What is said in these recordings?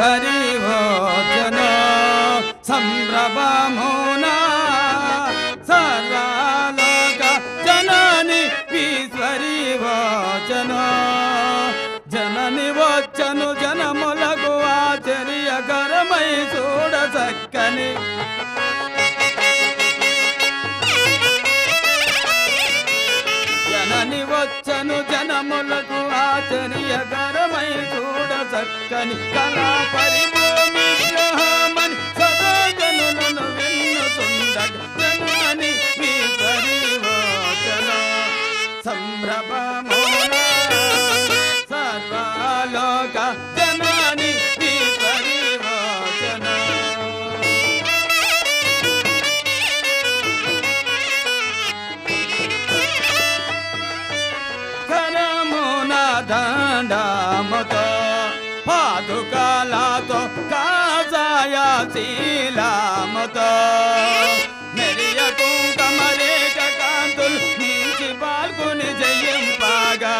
ఈశ్వరి వచన సంభ్రమమునా సర్వలోక జనని ఈశ్వరి వచన జనని వచ్చను జనములకు ఆశ్చర్యకరమై చూడ చక్కని జనని వచ్చను జనములకు ఆశ్చర్యకరమై చూడ చక్కని కళా పరిభూమి గ్రహమని సదా జనులను వెన్నుతుండగ జనని ఈశ్వరి వచన సంభ్రమమునా సర్వలోక జనని ఈశ్వరి వచన కరమున దండముతో పాదుకలతో కాజాయ శీలముతో మెరియ కుంకుమరేఖ కాంతులు మించి పాల్గొని జయింపగా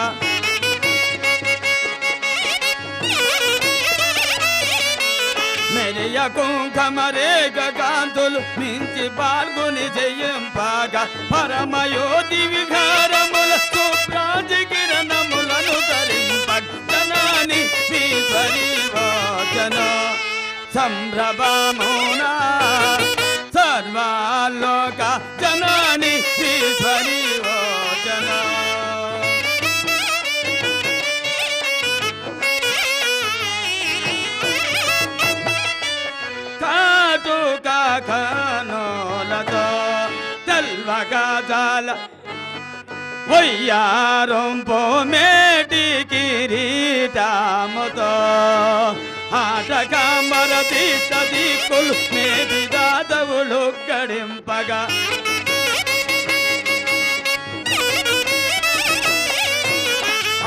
మెరియ కుంకుమరేఖ కాంతులు మించి పాల్గొని జయింపగా పరమయోధి విహారముల సుప్రాజ కిరణములను ధరింపగ జనని ఈశ్వరి వచన సంభ్రమమునా సర్వలోక జనని ఈశ్వరి వచన కాటుక కనులతో తెల్వగజాల వయ్యారంపో మేటి కిరీటముతో ఆటకాంబర తీర్థ దిక్కులు మేటి దాదవులు గడింపగా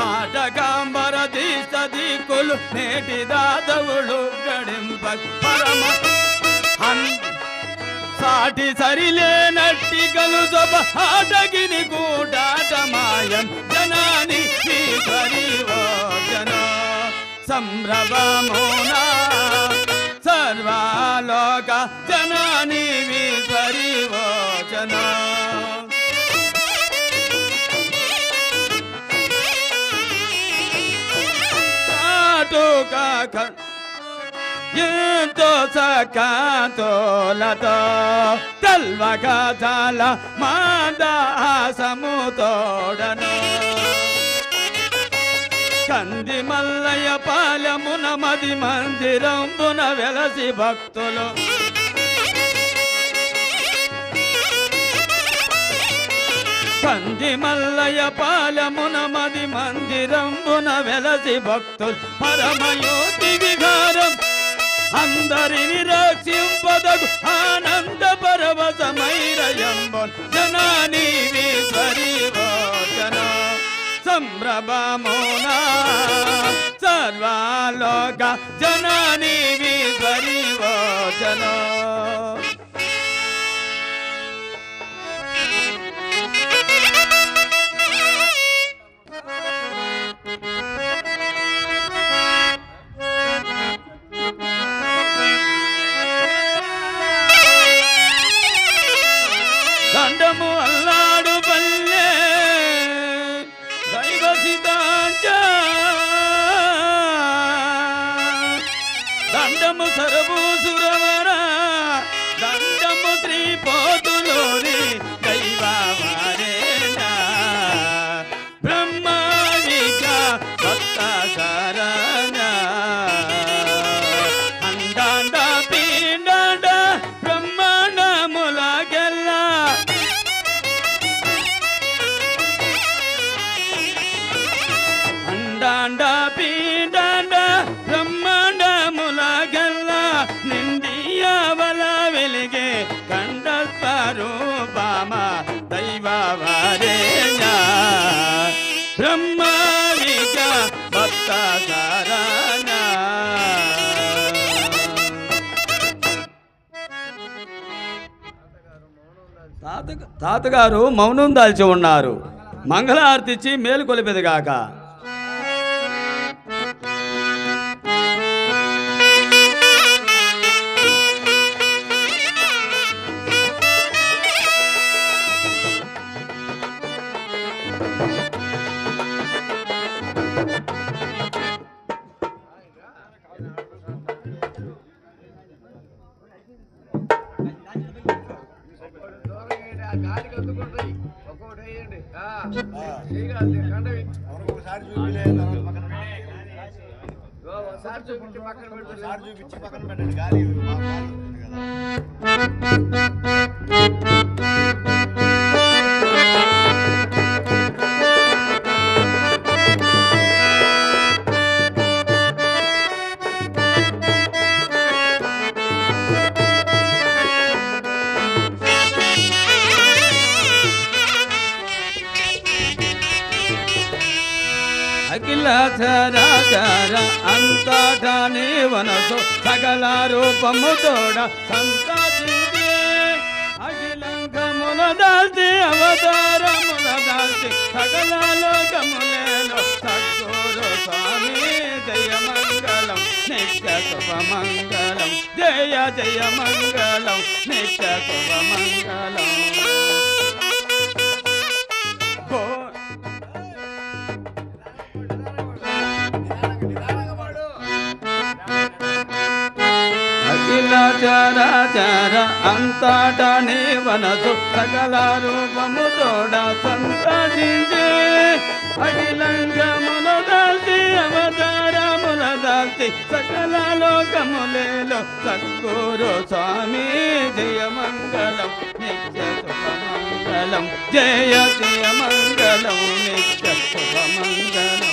ఆటకాంబర తీర్థ దిక్కులు మేటి దాదవులు గడింపగ పరమ సాటి సరిలేనట్టి గలుజొబ ఆటగిని కూడాటమాయం జనని ఈశ్వరి వచన సంభ్రమమునా సర్వలోక జనని ఈశ్వరి వచన కాటుక ఎంతో సకాంతులతో తెల్వగజాల మందహాసముతోడను కంది మల్లయ్య పాలమున మది మందిరంబున వెలసి భక్తులు కంది మల్లయ్య పాలమున మది మందిరంబున వెలసి భక్తులు పరమయోధి విహారం అందరిని రక్షింపదగు ఆనంద పరవశమైరయంబన్ జనని ఈశ్వరి వచన సంభ్రమమునా సర్వలోక జనని ఈశ్వరి వచన దండము అల్లాడు పల్లె దైవ సిద్ధాంత దండము సరభూసురవర దండము శ్రీపోతులోని దైవ వారేణ బ్రహ్మావిక భక్త శరణ అండాండ పిండాండ బ్రహ్మాండములకెల్లా అండాండ పిండాండ బ్రహ్మాండములకెల్లా నిండియవల వెలిగే కండ స్వరూపమ దైవ వారేణ బ్రహ్మావిక భక్త శరణ తాతగారు మౌనం దాల్చి ఉన్నారు. మంగళహారతి ఇచ్చి మేలు కొలిపెదగాక. చూపించి పక్కన పెట్టండి గాలి అఖిల చరాచర అంతటా నీ వనసు సకల రూపము తోడ సంతతించి అఖిలంకమున దాల్చి అవతారమున దాల్చి సకల లోకములేలో సద్గురు స్వామి జయ మంగళం నిత్య శుభ మంగళం జయ జయ మంగళం నిత్య శుభ మంగళం. అఖిల చరాచర అంతటా నీ వనసు సకల రూపము తోడ సంతరించే అఖిలంగమున దాల్చి అవతారమున దాల్చి సకల లోకములేలో సద్గురు స్వామి జయ మంగళం నిత్య శుభ మంగళం జయ జయ మంగళం నిత్య శుభ మంగళం.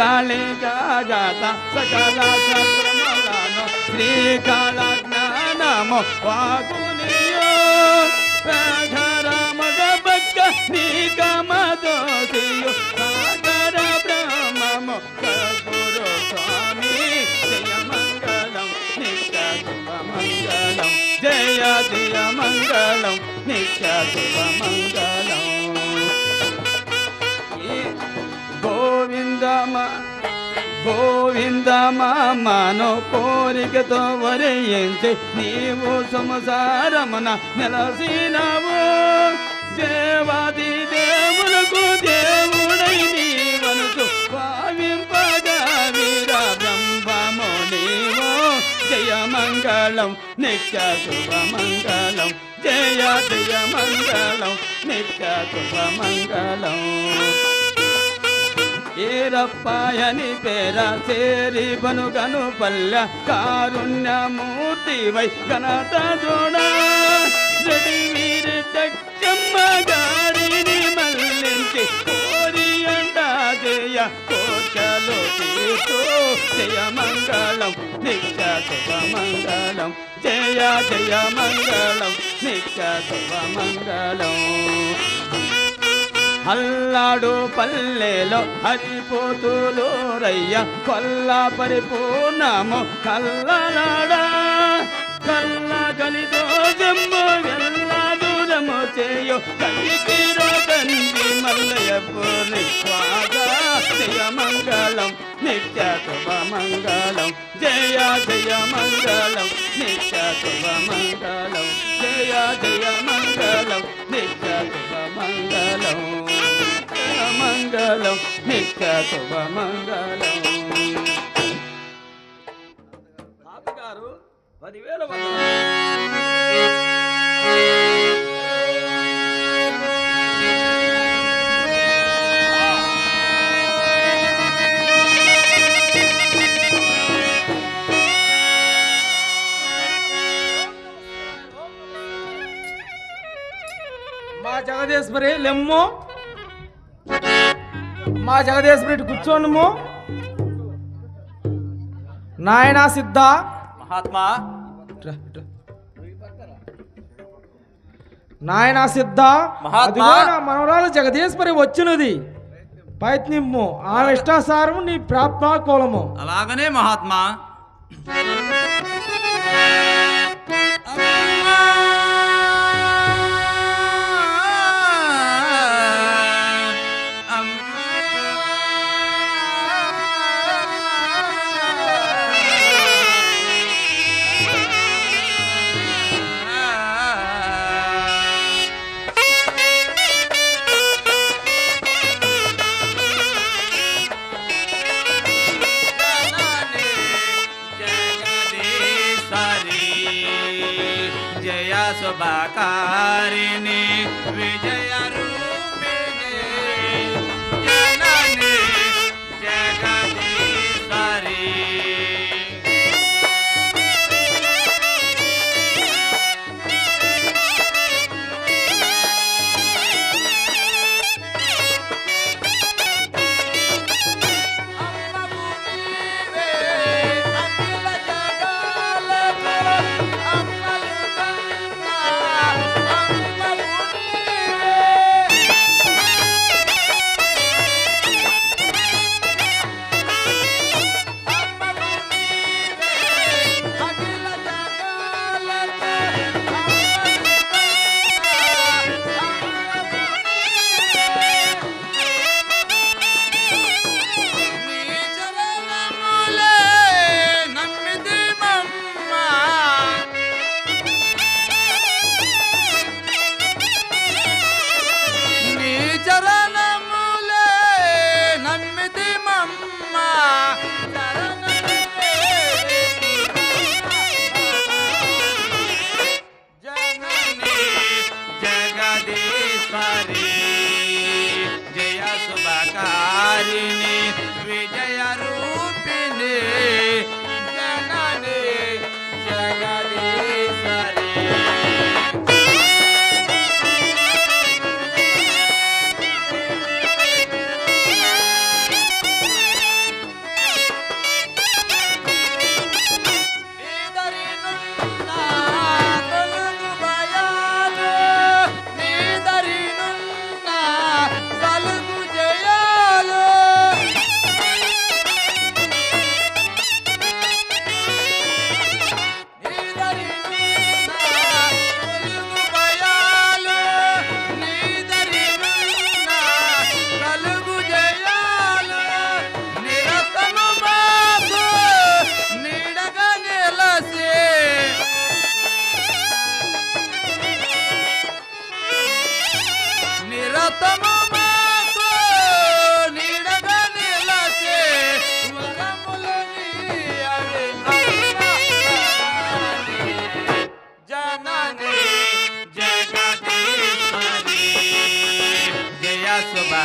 శ్రీకాళికాజాత సకల సత్రమలను శ్రీకాళ జ్ఞానము వాగునియో రాఘరమగ భక్త నీకమదోసియు సాగర బ్రహ్మము సద్గురు స్వామి జయ మంగళం నిత్య శుభ మంగళం జయ జయ మంగళం నిత్య శుభ మంగళం. గోవిందమామను కోరికతో వరయించి నీవు సంసారమున నెలసినవు దేవాది దేవులకు దేవుడై నీవనుచు భావింపగా వీర బ్రహ్మము నీవు జయ మంగళం నిత్య శుభ మంగళం జయ జయ మంగళం నిత్య శుభ మంగళం. ఈరప్పాయని పేర సేరి బనుగను పల్లె కారుణ్యమూర్తి వై ఘనత జోడ వీరిటమ్మ గారిని మల్లించి కోరి అండా జయ కోచలు తీర్చు జయ మంగళం నిత్య శుభ మంగళం జయ జయ మంగళం నిత్య శుభ మంగళం. అల్లాడు పల్లెలో హరిపోతులు రయ్య కొల్ల పరిపూర్ణము కల్లనాడా కల్ల కలితో జమ్ము వెళ్ళాదురము చేయు కలికిరో తండ్రి మల్లయ్య పూర్ణి స్వాగా జయ మంగళం నిత్య శుభ మంగళం జయ జయ మంగళం నిత్య శుభ మంగళం జయ జయ మంగళం నిత్య శుభ మంగళం మంగళం నిత్య శుభ మంగళం. తాతగారు 10,000 మా జగదేశ్వరి లెమ్ము మా జగదేశ్వరి కూర్చోనుము నాయనా సిద్ధ మహాత్మా నాయనా సిద్ధ మహాత్మా నా మనవరాలు జగదేశ్వరి వచ్చినది ప్రయత్నిమ్ము ఆమె ఇష్టాసారము నీ ప్రాప్తాకూలము. అలాగనే మహాత్మా. శుభకారిణి విజయ రూపిణి జనని జగదీశ్వరి జయ శుభకారిణి విజయ రూపిణి జనని జగదీశ్వరి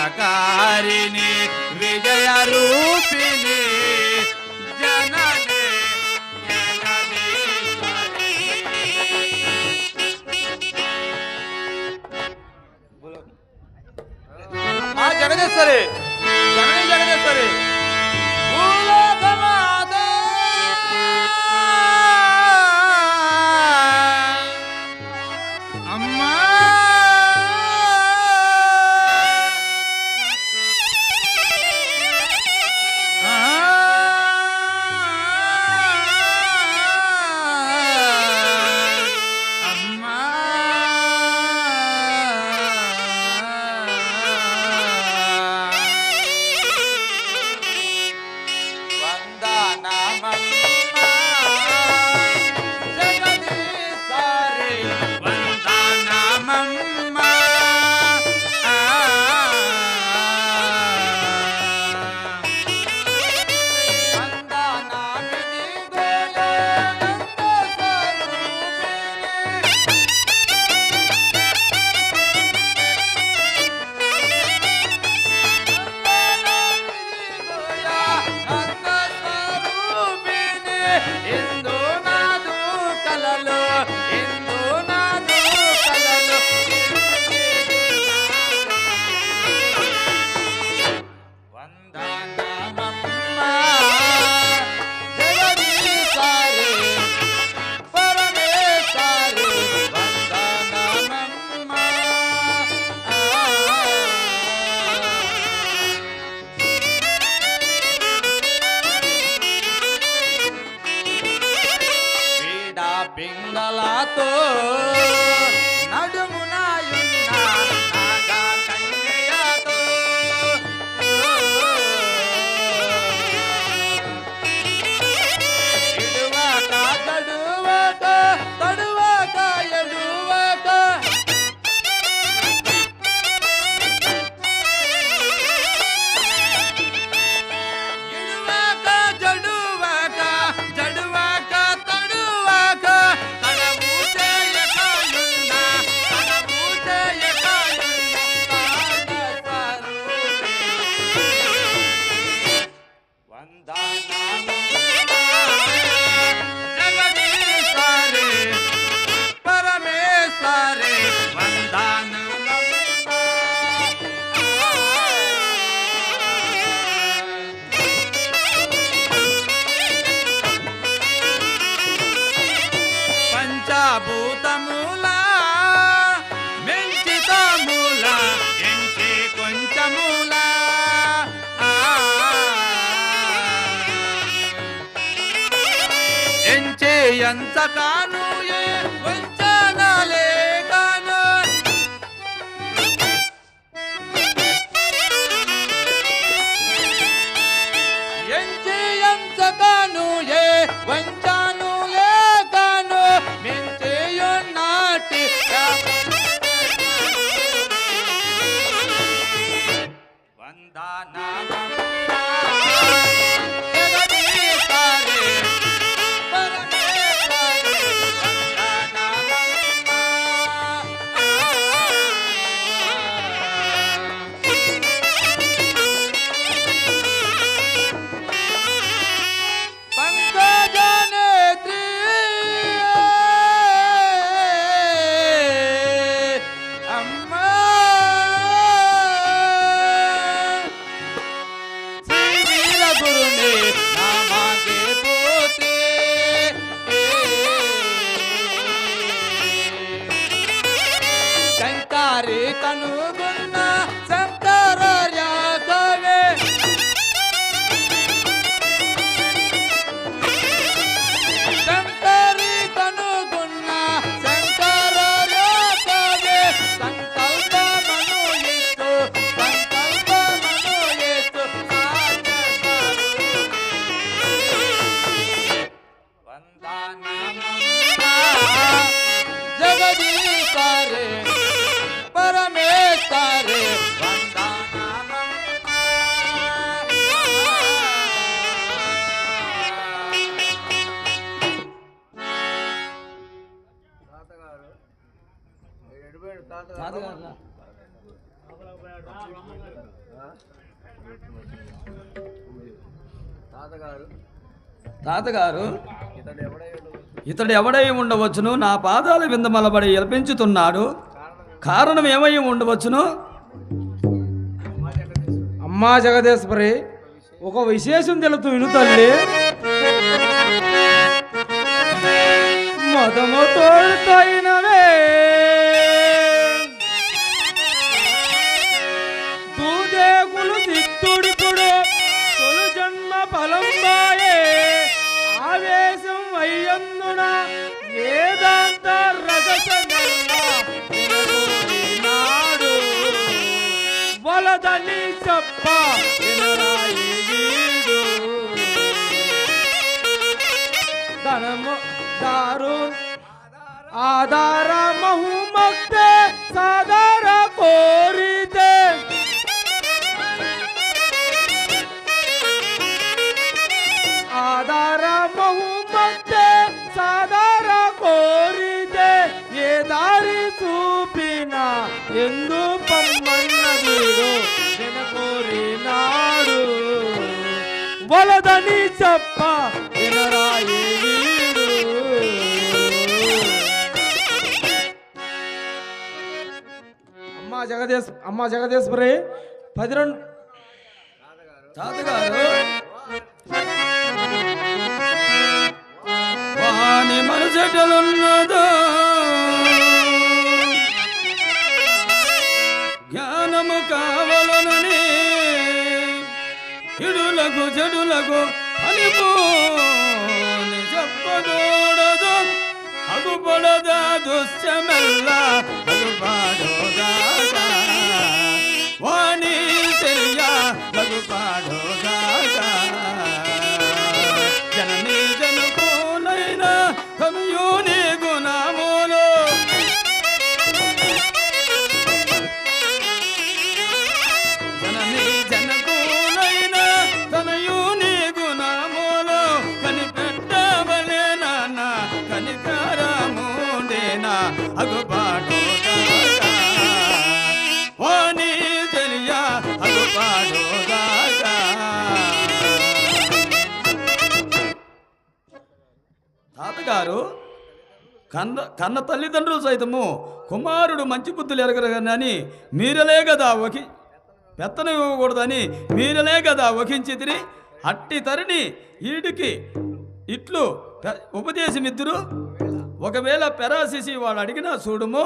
శుభకారిణి విజయ రూపిణి జనని జగదీశ్వరి జగదీశ్వరి జగని జగదీశ్వరి అమ్మా వందనమమ్మ ఎంతకాను ఏ వంచనలే కాను ఎంతకాను ఏ వంచను లేకను మించేయున్నాటి కనుగొన్న శంకర యాదవే శంకరి కనుగొన్న శంకర యాదవే సంకల్పమను ఎత్తు జగదీశ్వరే పరమేశ్వరే తాతగారు ఇతడు ఎవడై ఉండవచ్చును? నా పాదాల విందమలబడి ఎలపించుతున్నాడు. కారణం ఏమై ఉండవచ్చును? అమ్మా జగదీశ్వరి, ఒక విశేషం తెలుతూ విను తల్లి. మదము తోడుతైనవే దూదేకులు సిద్ధుడిపుడు తొలు జన్మ ఫలంబాయే ఆవేశం అయ్యందున వేదాంత రగసనాడు వలదని చెప్ప వినరాయి వీడు ధనము దారు ఆధార మహుమక్తే సాధార కోరితే ఆధార మహుమక్తే సాధార కోరితే ఏ దారి చూపిన ఎందు పమ్మన్న వీడు వినకోరినాడు వలదని చెప్ప వినరాయి వీడు. అమ్మా జగదీశ్వరి 12 తాతగారు వాని మనసెటలున్నదో జ్ఞానము కావలనని ఇడులకు చెడులకు అనిపోని చెప్పకూడదు. అగుపడదా దుశ్చమెల్ల అగుపాడోదాగా వాణి తెలియ అగుపాడోదాగా జననీ జనకోనైనా కనుయోని గుణములు జననీ జనకోనైనా తనయోని గుణములు కనిపెట్టవలే నాన్న కనికరముండేనా అగుపాడోదాగా వాణి తెలియ అగుపాడోదాగా. తాతగారు కన్న తల్లిదండ్రులు సైతము కుమారుడు మంచి బుద్ధులు ఎరగరని మీరలే కదా పెత్తనం ఇవ్వకూడదని మీరలే కదా వహించితిరి. అట్టి తరిని ఈడికి ఇట్లు ఉపదేశమిద్దురు. ఒకవేళ పెరాసిసి వాడు అడిగినా చూడుము.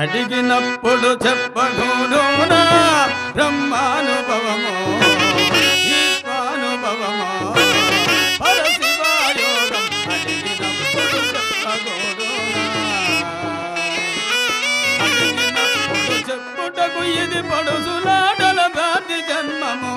అడిగినప్పుడు చెప్పకూడునా బ్రహ్మానుభవము పడుసులాటల బాధి జన్మము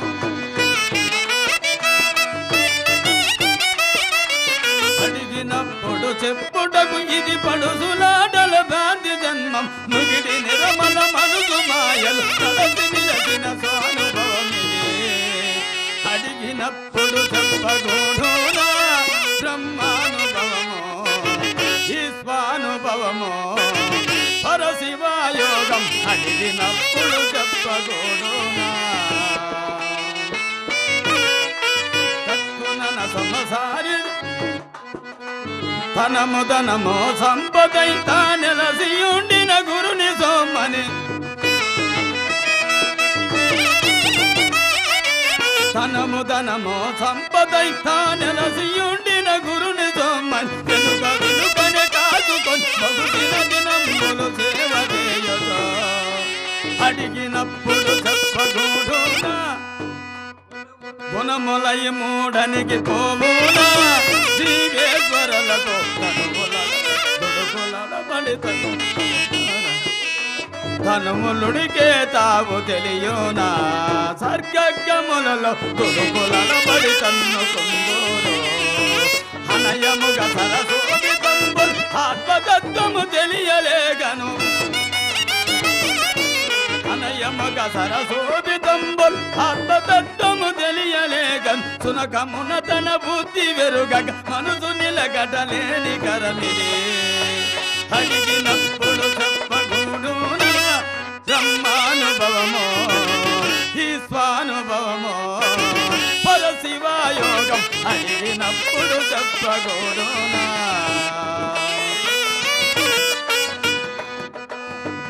అడిగినప్పుడు చెప్పుటకు ఇది పడుసులాటల బాధి జన్మం నుగిడి నిరమల మనసు మాయలు కలసి నిలచిన స్వానుభవమిదే అడిగినప్పుడు చెప్పగూఢునా బ్రహ్మానుభవమో ఈశ్వానుభవమో పరశివయోగం అడిగినప్పుడు చెప్పగూఢునా తక్కున సమసారి తనము సంపదై తానెలసి ఉండిన గురుని సోమని తనము సంపదై తానెలసి ఉండిన గురుని సోమని వెనుకనే కాచుకొని బహుదిన దినంబులు సేవ చేయగా అడిగినప్పుడు చెప్పగూఢునా గుణములై మూడనికి పోవునా జీవేశ్వరులకు తనుములుడికే తావు తెలియునా సర్గములలో దుడుకులబడి తన్నుకుందూరు అనయముగా సరసోదితంబుల్ ఆత్మతత్వము తెలియలేగను అనయముగా సరసోదితంబుల్ ఆత్మతత్వము తెలియలేగను సునకమున తన బుద్ధి వెరుగక మనసు నిలగటలేని కరమిది అడిగినప్పుడు చెప్పగూఢునా బ్రహ్మానుభవమో ఈశ్వానుభవమో పరశివయోగం అడిగినప్పుడు చెప్పగూఢునా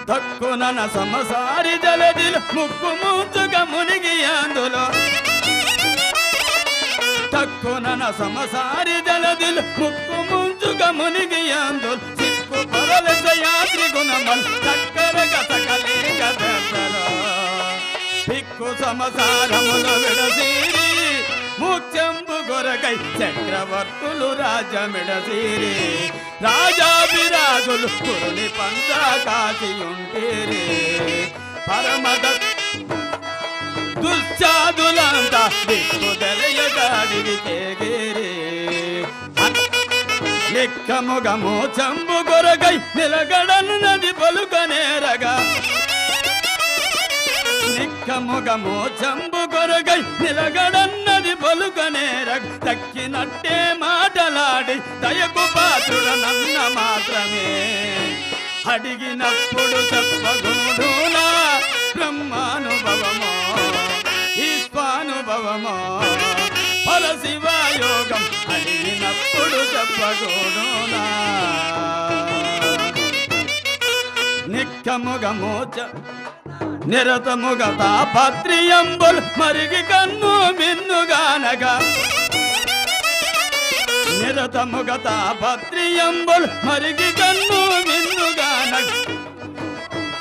తక్కున సమసారి జలదిలు ముక్కు ముంచుగా మునిగి అందులో తక్కున సమసారి జలదిలు ముక్కు ముంచుగా మునిగి అందులో సిక్కు పరలస యాత్రి గుణమల్ చక్కర గతకలే గదలో పిక్కు సమసారములు విడసీరి ముఖ్యంబు గొరకై చక్రవర్తులు రాజమిడసీరి రాజాభిరాజులు కురుని పంచా కాచియుంటేరి పరమద దుశ్చాదులంతా దిక్కు తెలియగాడివి తేగేరి నిక్కముగము చంబు గొరగై నిలగడన్నది పలుకనేరగా నిక్కముగము చంబు గొరగై నిలగడన్నది పలుకనేరగ తక్కినట్టే మాటలాడి దయకు పాత్రుడనన్న మాత్రమే అడిగినప్పుడు చెప్పగూఢునా బ్రహ్మానుభవమో ఈశ్వానుభవమో పరశివయోగం అడిగినప్పుడు చెప్పగూఢునా నిక్కముగమోచ నిరతముగ తాపత్రియంబుల్ మరిగి కన్ను మిన్నుగానగా నిరతముగ తాపత్రియంబుల్ మరిగి కన్ను మిన్నుగానగ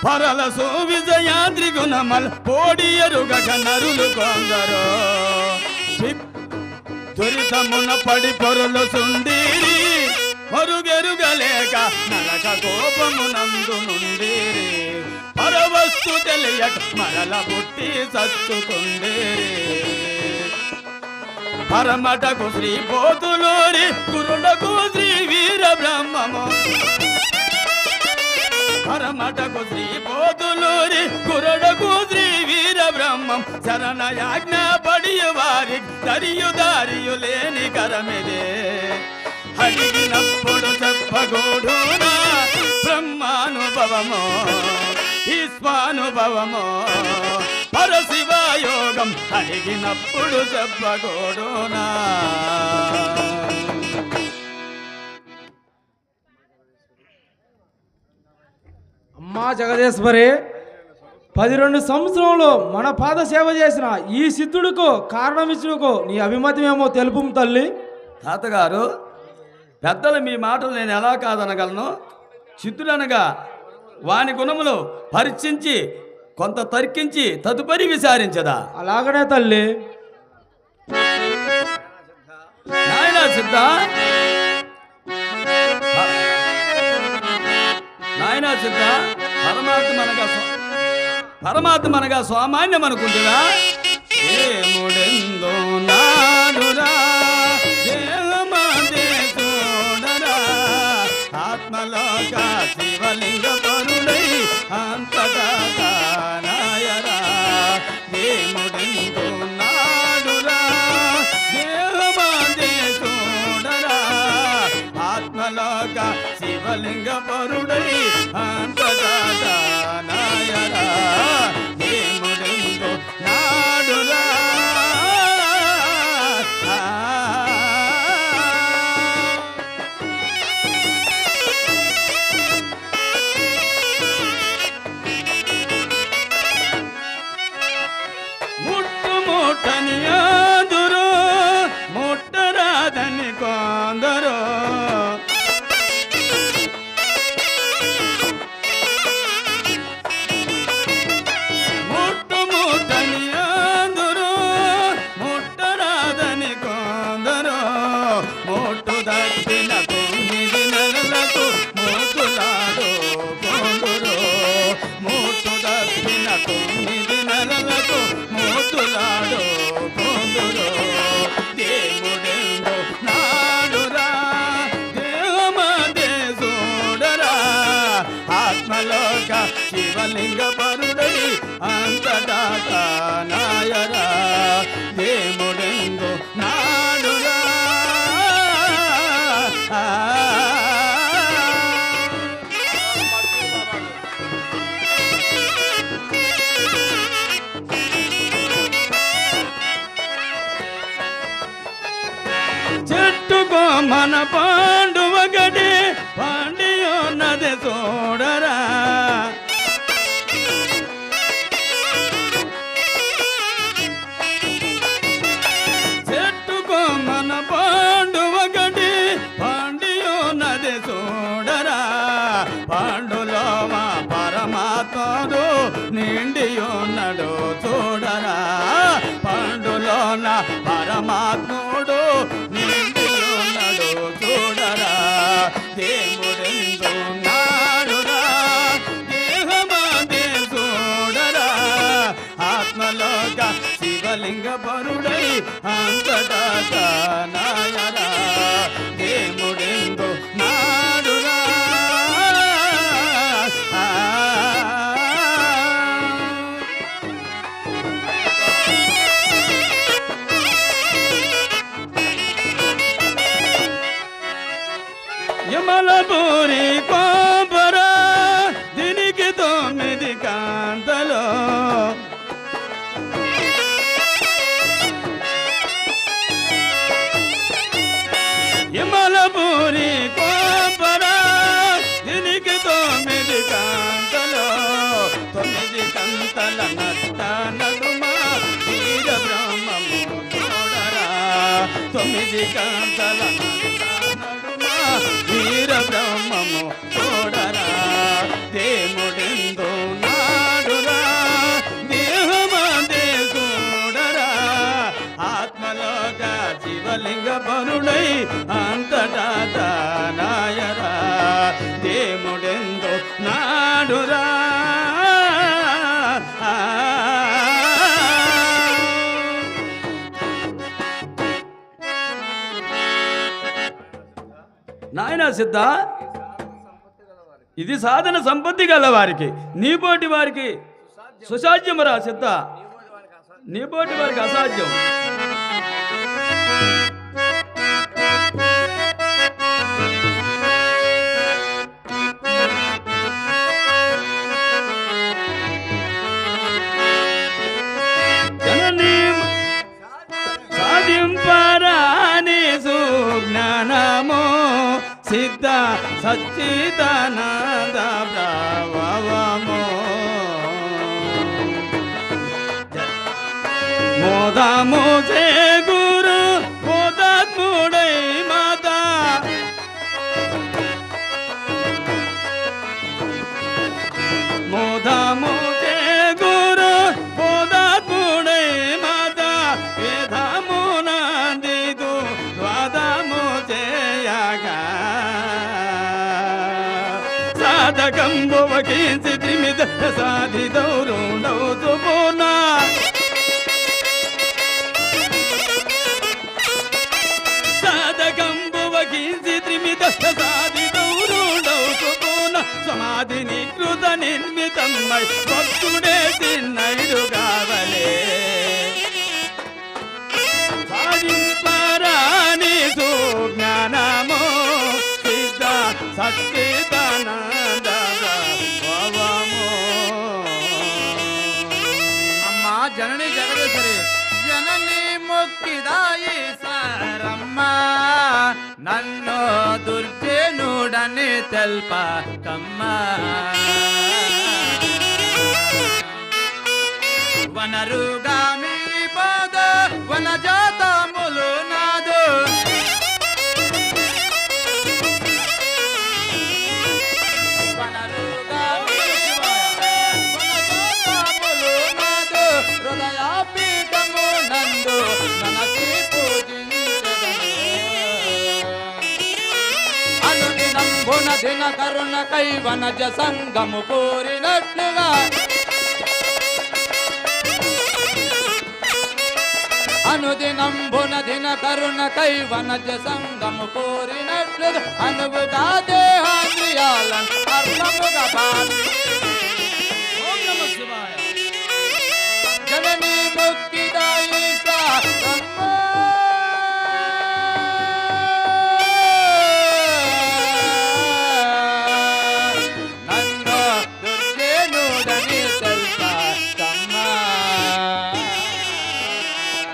పరలసు విజయాద్రి గుణమల్ పోడియరుగ నరులు కొందరు దురితమున పడి పొరులు సుండీరి మరుగెరుగలేక నరక కోపమునందు నుండీరి పరవస్తు తెలియక మరల పుట్టి సత్తుకుండేరి పరమటకు శ్రీ పోతులూరి గురుడకు శ్రీ వీర బ్రహ్మము పరమటకు శ్రీ పోతులూరి గురుడకు శ్రీ వీర బ్రహ్మం శరణయాజ్ఞ పడి వారి దరియు లేని కరమిదే అడిగినప్పుడు చెప్పగూఢునా బ్రహ్మానుభవమో ఈశ్వానుభవమో పరశివయోగం అడిగినప్పుడు చెప్పగూఢునా అమ్మా జగదేశ్వరి 12 సంవత్సరంలో మన పాద సేవ చేసిన ఈ సిద్ధుడికు కారణమిచ్చుడుకు నీ అభిమతమేమో తెలుపు తల్లి. తాతగారు, పెద్దలు మీ మాటలు నేను ఎలా కాదనగలను? సిద్ధుడనగా వాని గుణములు పరీక్షించి కొంత తర్కించి తదుపరి విచారించదా? అలాగనే తల్లి. నాయన సిద్ధ, నాయన సిద్ధ, పరమాత్మ అనగా సామాన్యం అనుకుంటున్నా ఏముడెందో నాడురా దేహమందే చూడరా ఆత్మలోక శివలింగ పరుడై అంతటా నాయరా ఏముడెందో నాడురా దేహమందే చూడరా ఆత్మలోక శివలింగ పరుడై అంతటా నాయరా ఏముడెందో నాడురా ముట్టని ఆదురు ముట్టరాదని కొందరు ముట్టని ఆదురు ముట్టరాదని కొందరు మోటు దక్కిన 9 నెలలకు మోటులాడు కొందరు మోటు దక్కిన 9 నెలలకు మోటులాడు కొందరు దేవుడెందో నాడురా దేహమందే చూడరా ఆత్మలోక శివలింగ పరుడై అంతటా నాయరా దేవుడెందో నాడురా చెట్టుకో మన పాండువ గడి పాండియోన్నది చూడరా చెట్టుకో మన పాండువ గడి పాండియోన్నది చూడరా పాండులోమా పరమాత్ముడు నిండియున్నడు చూడరా పాండులోన పరమాత్ముడు నిండియున్నడు చూడరా దేవుడెందో నాడురా దేహమందే చూడరా ఆత్మలోక శివలింగ పరుడై అంతటా నాయరా దేవుడెందో నాడురా యమలపూరి కోపరా దీనికి 9 కాంతలో యమలపూరి కోపరా దీనికి 9 కాంతలో 9 కంతల నట్ట నడుమ వీర బ్రహ్మము చూడరా 9 కంతల వీర బ్రహ్మము చూడరా దేవుడెందో నాడురా దేహమందే చూడరా ఆత్మలోక శివలింగ పరుడై అంతటా నాయరా దేవుడెందో నాడురా నాయనా సిద్ధ ఇది సాధన సంపత్తి గల వారికి నీపోటి వారికి సుసాధ్యమురా సిద్ధ నీపోటి వారికి అసాధ్యం సాధింపరాని సుజ్ఞానము సిద్ధ సచ్చిదానంద ప్రభావము మోదము చే గురు మోదాత్ముడై మాత మోదము చే గురు మోదాత్ముడై మాత వేదము నందిదు ద్వాదము చేయగా సాధకంబువకించి త్రిమిద సాధిదౌరుండౌతు పూర్ణ సాధకంబువకించి త్రిమిద సాధిదౌరుండౌతు పూర్ణ సమాధి నికృత నిర్మితమై భక్తుడే తిన్నైడు కావలే సాధింపరాని సుజ్ఞానము సిద్ధ సచ్చిదానంద భవము. అమ్మా జనని జగదేశ్వరి జనని మొక్కిదాయి సారమ్మ నన్ను దుర్జనుడని తెల్పకమ్మ వనరుగా మీ పాద వన జాతములు నాదు వనరుగా మీ పాద వన జాతములు నాదు హృదయ పీఠము నందు మనసి పూజించదను అనుదినంబున దిన కరుణ కైవనజ సంగము కోరినట్లుగా అనుదినంబున దిన కరుణ కైవనజ సంగము కోరినట్లు అనువుగా దేహాంద్రియాలను అర్థముగా భావి ఓం నమః శివాయ. జనని ముక్తిదాయి సారమ్మ నన్ను దుర్జనుడని తెల్పకమ్మ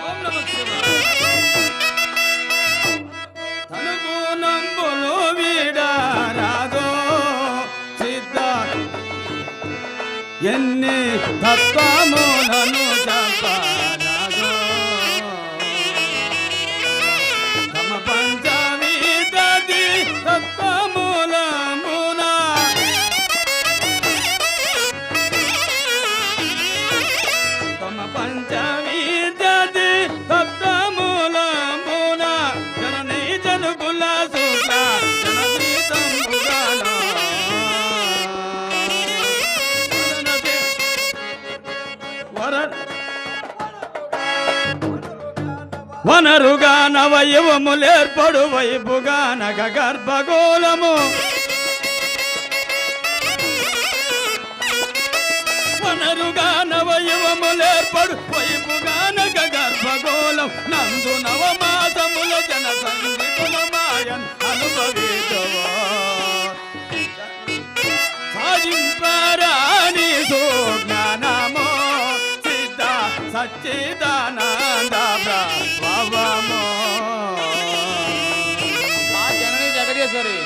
ఓం నమః శివాయ. తనుకు నంబులు వీడరాదో సిద్ధ ఎన్ని తత్వములను చెప్పరాదో తమ పంచవిధి తత్వములమున తమ పంచవిధి తత్వములమున జననీ జనుకుల సూత్ర జనప్రీతంబుగాను వనరుగా నవయవములేర్పడు వైపుగా నగ గర్భగోళము వనరుగా నవయవములేర్పడు వైపుగా నగ గర్భగోళం నందు నవమాసముల జన సంధికుల మాయన్ అనుభవించవో సాధింపరాని సుజ్ఞానమో సిద్ధ సచ్చిదానంద ప్రభవమో. మా జనని జగదీశ్వరి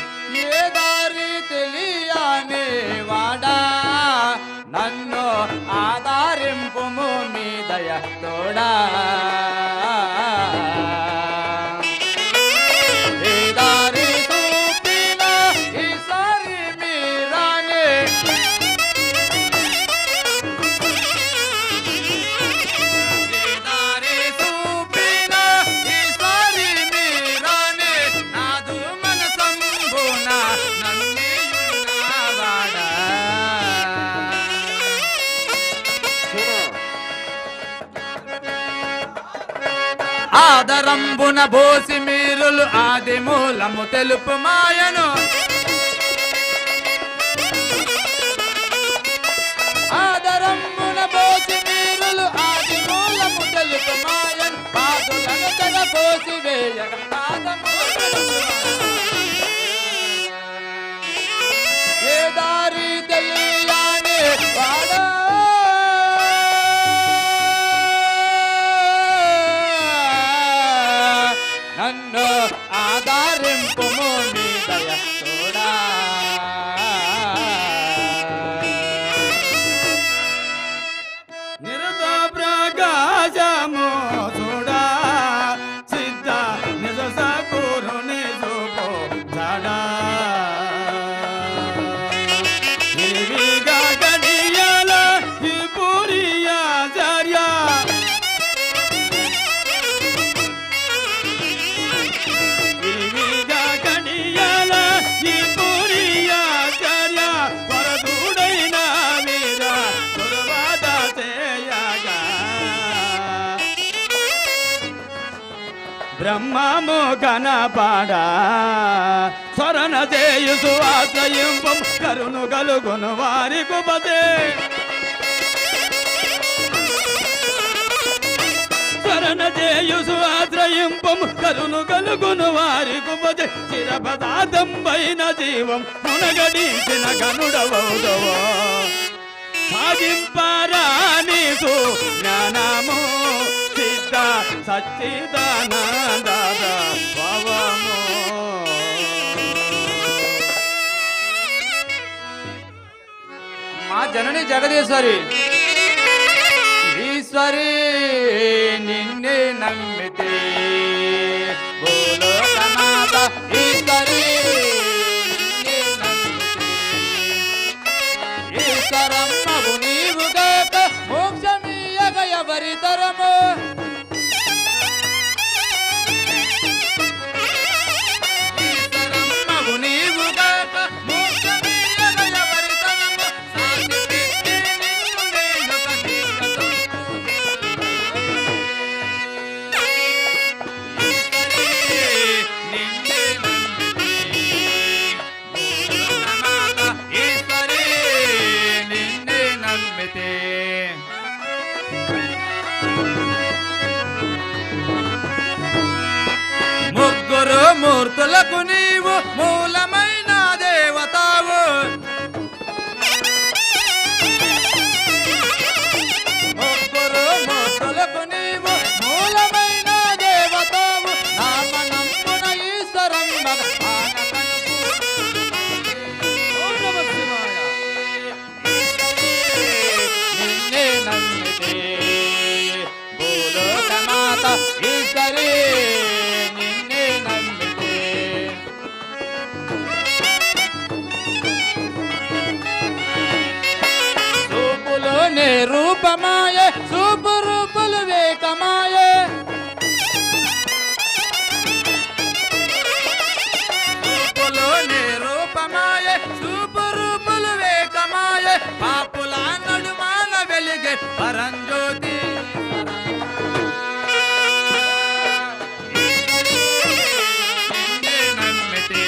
ఏ దారి తెలియని వాడా నన్ను ఆధారింపుము మీ దయ తోడా ఏ దారి చూపినా ఈసారి మీరానే ఏ దారి చూపినా ఈసారి మీరానే నాదు మనసంబున నన్నియున్నవాడా ఆదరంబున బోసి మీరులు ఆది మూలము తెలుపు మాయను ఆదరంబున బోసి మీరులు ఆది మూలము తెలుపు మాయను పాదులను తెగ పోసి వేయగ పాదములను ఏ దారి తెలియని వాడా నన్ను ఆధారింపుము మీ దయ తోడా నిరత ప్రకాశము చూడా సిద్ధ నిజ నామము కనపాడా స్మరణ చేయు సువాశ్రయింపం కరుణ కలుగును వారి కుపతే స్మరణ చేయు సువాశ్రయింపం కరుణ కలుగును వారి కుపతే చిరపదార్థం పైన జీవం మునగడించిన గనుడవౌదవో సాగింపరాని జ్ఞానము సిద్ధ సచ్చిదానంద భవము. మా జనని జగదీశ్వరి ఈశ్వరి నిన్నే నమ్మితే భూలోకమాత ఈశ్వరి నిన్నే నమ్మితే ఈశ్వరమ్మవు నీవు గాక మోక్షమీయగ ఎవరి తరము ఈశ్వరమ్మవు నీవు గాక మోక్షమీయగ ఎవరి తరము సాటి పెట్టి నిన్ను నేను కథీయతో నిన్నే నమ్మితే భూలోకమాత ఈశ్వరి నిన్నే నమ్మితే ముగ్గురు మూర్తులకు నీవు మూలమైన దేవతావు ముగ్గురు మూర్తులకు నీవు మూలమైన దేవతావు నామనంబున ఈశ్వరంబ ఆనకనుపు నిన్నే నమ్మితే భూలోకమాత ఈశ్వరి నిన్నే నమ్మితే చూపులోనే రూపమాయ చూపు రూపులు వేకమాయ చూపులోనే రూపమాయ చూపు రూపులు వేకమాయ పాపుల నడుమాన వెలిగే పరంజ్యోతి నిన్నే నమ్మితే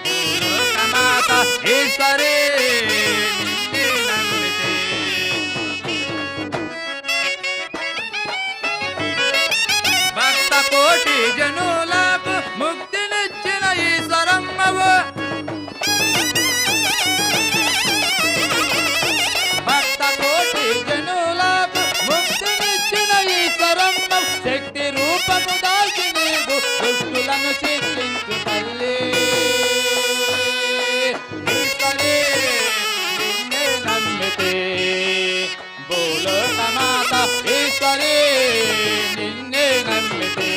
భూలోకమాత ఈశ్వరి నిన్నే నమ్మితే భక్త కోటి జనులకు ముక్తినిచ్చిన ఈశ్వరమ్మవు భక్త కోటి జనులకు ముక్తినిచ్చిన ఈశ్వరమ్మ శక్తి రూపము దాల్చి నీవు దుష్టులను శిక్షించు తల్లి ఈశ్వరి నిన్నే నమ్మితే భూలోకమాత ఈశ్వరి నిన్నే నమ్మితే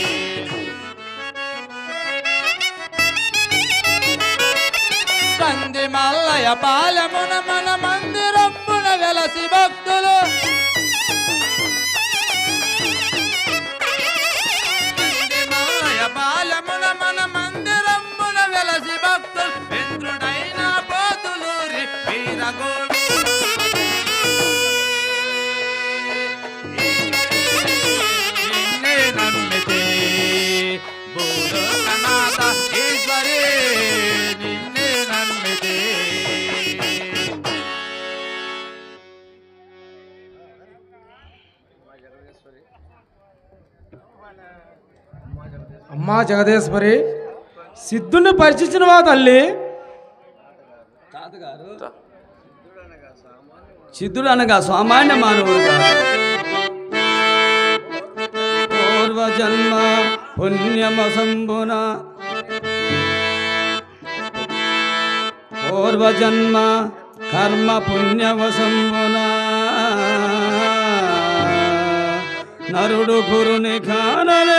కంది మల్లయ పాలమున మన మందిరమున వెలసి భక్తులు కంది మల్లయ పాలమున మన మందిరమున వెలసి భక్తులు మిత్రుడైన పోతులూరి వీర నిన్నే నమ్మితే భూలోకమాత ఈశ్వరి నిన్నే నమ్మితే అమ్మా జగదేశ్వరి సిద్ధుని పరిచించినవా తల్లి తాతగారు సిద్ధుడు అనగా సామాన్య మానవుడు కాదు. పూర్వజన్మ పుణ్యమసంబున పూర్వజన్మ కర్మ పుణ్యవసంబున నరుడు గురుని కానలేడు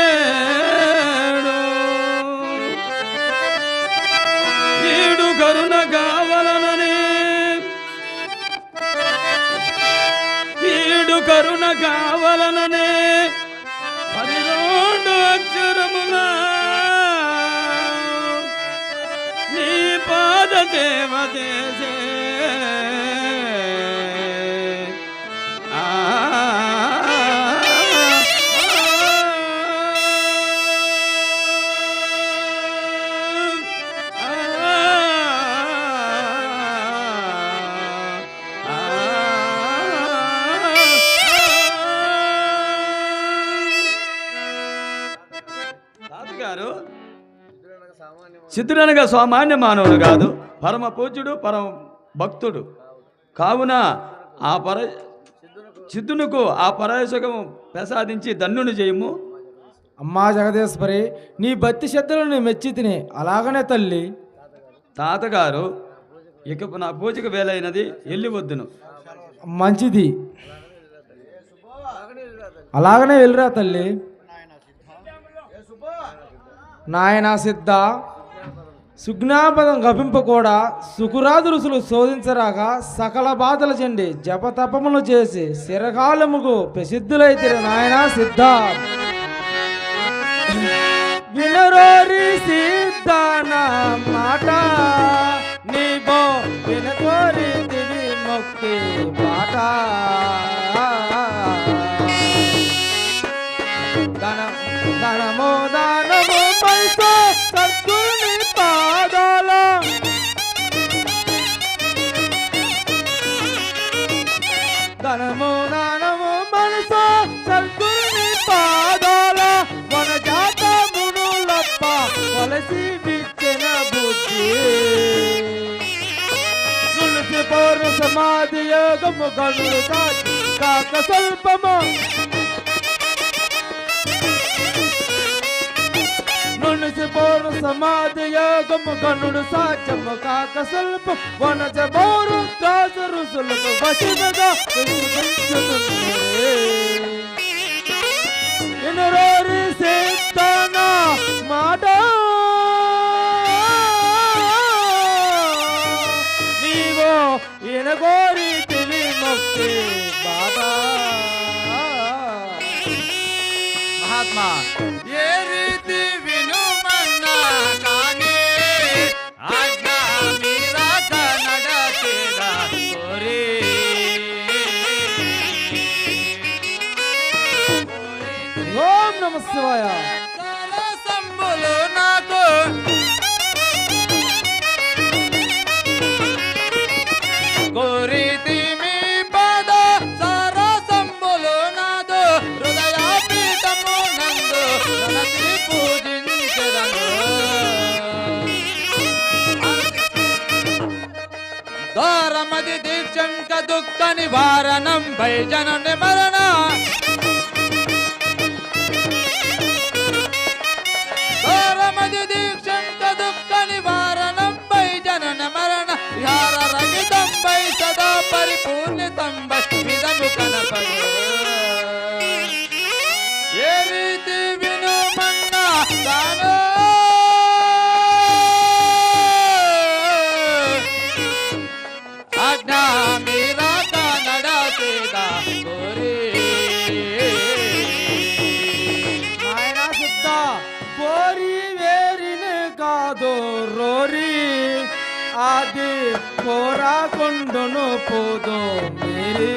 ఈడు కరుణ కావలనని ఈడు కరుణ కావలననే 12 అక్షరముల నీ పాద సేవ చేసే సిద్ధుడనగా సామాన్య మానవుడు కాదు, పరమ పూజ్యుడు, పరమ భక్తుడు. కావున ఆ సిద్ధునకు ఆ పరశుఖము ప్రసాదించి ధన్యుని చేయము. అమ్మా జగదీశ్వరి, నీ భక్తి శ్రద్ధలను మెచ్చి తినే. అలాగనే తల్లి. తాతగారు, ఇక నా పూజకు వేలైనది, వెళ్ళి వద్దును. మంచిది, అలాగనే వెళ్ళిరా తల్లి. నాయన సిద్ధ, సుజ్ఞాపదం గపింప కూడా సుకురాదు రుసులు శోధించరాగా సకల బాధల చెండి జపతపములు చేసి శిరకాలముకు ప్రసిద్ధులైతే నాయన సిద్ధ. వినరోరి సిద్ధన మాట నీబో వినకోరి దివి మొక్కి బాట. ధనము దానము పైసా సద్గురుని పాదాల. ధనము దానము మనసా సద్గురుని పాదాల. వన జాత మునులప్ప వలసి విచ్చిన బుద్ధి. తులసి పౌర సమాధి యోగము గనుడు కాక స్వల్పము. నునిసి పౌరు సమాధి యోగము గనుడు సాధ్యము కాక స్వల్ప. వనజ పౌరు కాస రుసులకు వశముగా ఇనురోరి సిద్ధన మాట నీవో ఇనగోరి తిలి మొక్కి బాట. మహాత్మా, ఏ రీతి వినుమన్నా కానీ ఆజ్ఞా మీరాక నడచేదా కోరి. ఓం నమ శివాయ. సరసంబులు నాకు కోరితి మీ పద. సరసంబులు నాదు హృదయాపీఠము నందు ననసి పూజించెదను. దారమది దీక్షంక దుఃఖ నివారణం భైజనుని మరణ. దారమది దీక్షంక దుఃఖ నివారణం భైజనుని మరణ. విహార రహితం భై సదా పరిపూర్ణితం భై విధము కనపడు. ఏ రీతి వినుమన్నా తాను ఆజ్ఞా మీరాక నడచేదా కోరి. నాయన సిద్ధ, కోరి వేరిని కాదు రోరి. ఆది కోరాకొండును పోదు మీరి.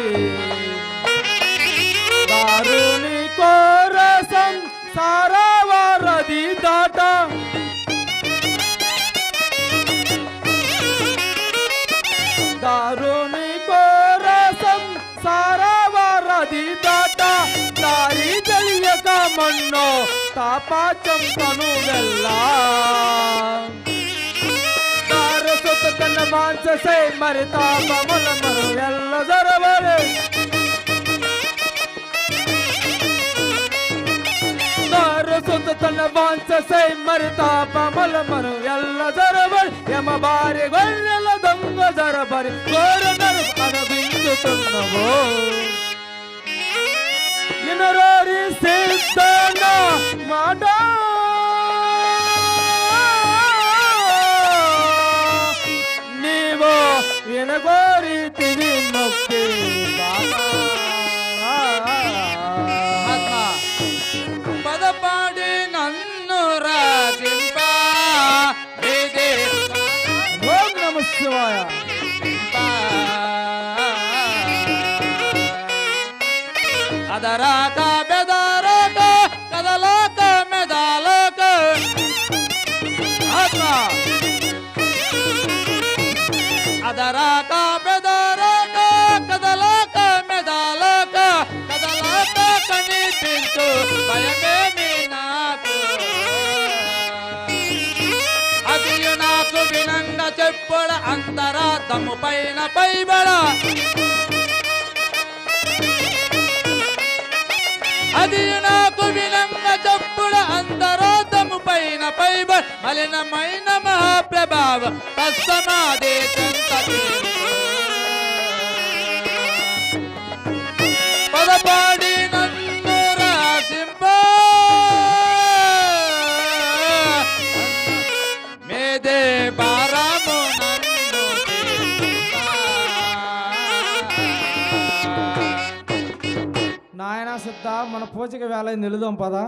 దారుని కోరసం సారావారది దాట. దారుని కోరసం సారావారది దాట. దారి తెలియక మన్నో తాపాచం తను వెళ్ళా. దారసొత తన మాంససే మరి తాపముల మరు ఎల్ల జరవరే. దారసొత తన మాంససే మరి తాపముల మరు ఎల్ల జరవరి. యమ బారి గొర్రెల దొంగ జరబరి కోరనరు అనుభవించుతున్నవో. ఇనరోరి సిద్ధన మాట నీవో వినగోరి తిరి మొక్కి బాట. మహాత్మా, పదపాడి నన్ను రాజింప. ఓం నమ శివాయ. అదరాక బెదరాక కదలాక మెదాలాక. ఆత్మా, అదరాక బెదరాక కదలాక మెదాలాక. కదలాక కనిపించు భయమేమి నాకు. చెప్పుడ అంతరార్థము పైన పైబడ అది నాకు వినంగ చెప్పుడ అంతరార్థము పైన పైబడ మలినమైన మహాప్రభావ తస్సమాదే పదపాడి నన్ను రాసింప మేదే బారాము నన్ను నాయన సిద్ధ మన పూజకి వేళ నిలుదాం పదా.